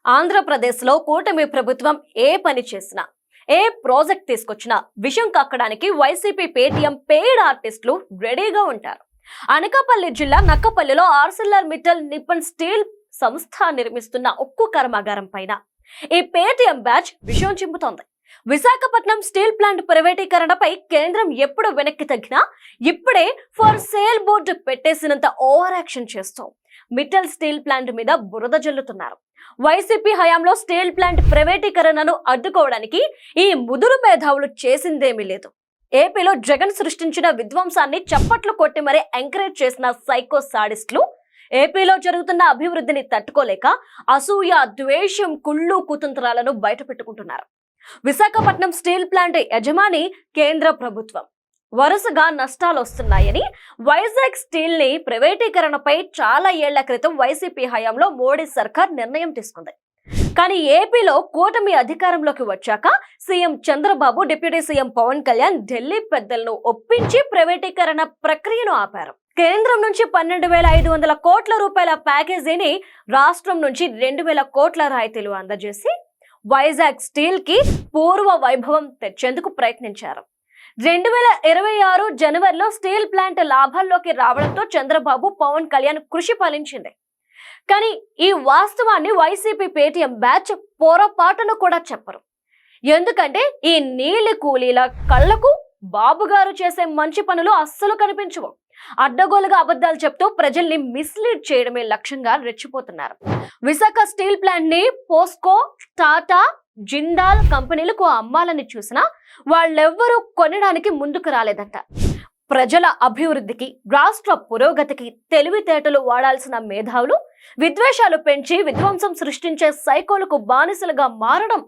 ఆంధ్రప్రదేశ్లో కూటమి ప్రభుత్వం ఏ పని చేసినా, ఏ ప్రాజెక్ట్ తీసుకొచ్చినా విషయం కక్కడానికి వైసీపీ పేటీఎం పెయిడ్ ఆర్టిస్టులు రెడీగా ఉంటారు. అనకాపల్లి జిల్లా నక్కపల్లిలో ఆర్సిల్లర్ మిట్టల్ నిప్పన్ స్టీల్ సంస్థ నిర్మిస్తున్న ఉక్కు కర్మాగారం పైన ఈ పేటీఎం బ్యాచ్ విషయం చింపుతోంది. విశాఖపట్నం స్టీల్ ప్లాంట్ ప్రైవేటీకరణపై కేంద్రం ఎప్పుడు వెనక్కి తగ్గినా ఇప్పుడే ఫర్ సేల్ బోర్డు పెట్టేసినంత ఓవర్ యాక్షన్ చేస్తూ మిట్టల్ స్టీల్ ప్లాంట్ మీద బురద జల్లుతున్నారు. వైసీపీ హయాంలో స్టీల్ ప్లాంట్ ప్రైవేటీకరణను అడ్డుకోవడానికి ఈ ముదురు మేధావులు చేసిందేమీ లేదు. ఏపీలో జగన్ సృష్టించిన విధ్వంసాన్ని చప్పట్లు కొట్టి మరీ ఎంకరేజ్ చేసిన సైకో సాడిస్టులు ఏపీలో జరుగుతున్న అభివృద్ధిని తట్టుకోలేక అసూయ, ద్వేషం, కుళ్ళు కుతంత్రాలను బయటపెట్టుకుంటున్నారు. విశాఖపట్నం స్టీల్ ప్లాంట్ యజమాని కేంద్ర ప్రభుత్వం వరుసగా నష్టాలు వస్తున్నాయని వైజాగ్ స్టీల్ ని ప్రైవేటీకరణపై చాలా ఏళ్ల క్రితం వైసీపీ హయాంలో మోడీ సర్కార్ నిర్ణయం తీసుకుంది. కానీ ఏపీలో కూటమి అధికారంలోకి వచ్చాక CM Chandrababu, deputy CM Pawan Kalyan Delhi పెద్దలను ఒప్పించి ప్రైవేటీకరణ ప్రక్రియను ఆపారు. కేంద్రం నుంచి 12,500 కోట్ల రూపాయల ప్యాకేజీని రాష్ట్రం నుంచి 2,000 కోట్ల రాయితీలు అందజేసి వైజాగ్ స్టీల్ కి పూర్వ వైభవం తెచ్చేందుకు ప్రయత్నించారు. 2026 జనవరిలో స్టీల్ ప్లాంట్ లాభాల్లోకి రావడంతో చంద్రబాబు, పవన్ కళ్యాణ్ కృషి ఫలించింది. కానీ ఈ వాస్తవాన్ని వైసీపీ పేటీఎం బ్యాచ్ పొరపాటును కూడా చెప్పరు. ఎందుకంటే ఈ నీలి కూలీల కళ్లకు బాబు గారు చేసే మంచి పనులు అస్సలు కనిపించవు. అడ్డగోలుగా అబద్ధాలు చెప్తూ ప్రజల్ని మిస్లీడ్ చేయడమే లక్ష్యంగా రెచ్చిపోతున్నారు. విశాఖ స్టీల్ ప్లాంట్ ని పోస్కో, టాటా, జిందాల్ కంపెనీలకు అమ్మాలని చూసినా వాళ్ళెవ్వరూ కొనడానికి ముందుకు రాలేదంట. ప్రజల అభివృద్ధికి, రాష్ట్ర పురోగతికి తెలివితేటలు వాడాల్సిన మేధావులు విద్వేషాలు పెంచి విధ్వంసం సృష్టించే సైకోలకు బానిసలుగా మారడం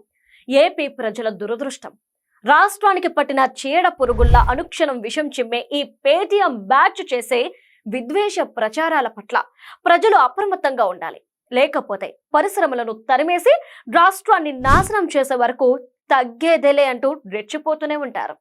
ఏపీ ప్రజల దురదృష్టం. రాష్ట్రానికి పట్టిన చీడ పురుగుల్లా అనుక్షణం విషం చిమ్మే ఈ పేటీఎం బ్యాచ్ చేసే విద్వేష ప్రచారాల పట్ల ప్రజలు అప్రమత్తంగా ఉండాలి. లేకపోతే పరిశ్రమలను తరిమేసి రాష్ట్రాన్ని నాశనం చేసే వరకు తగ్గేదేలే అంటూ రెచ్చిపోతూనే ఉంటారు.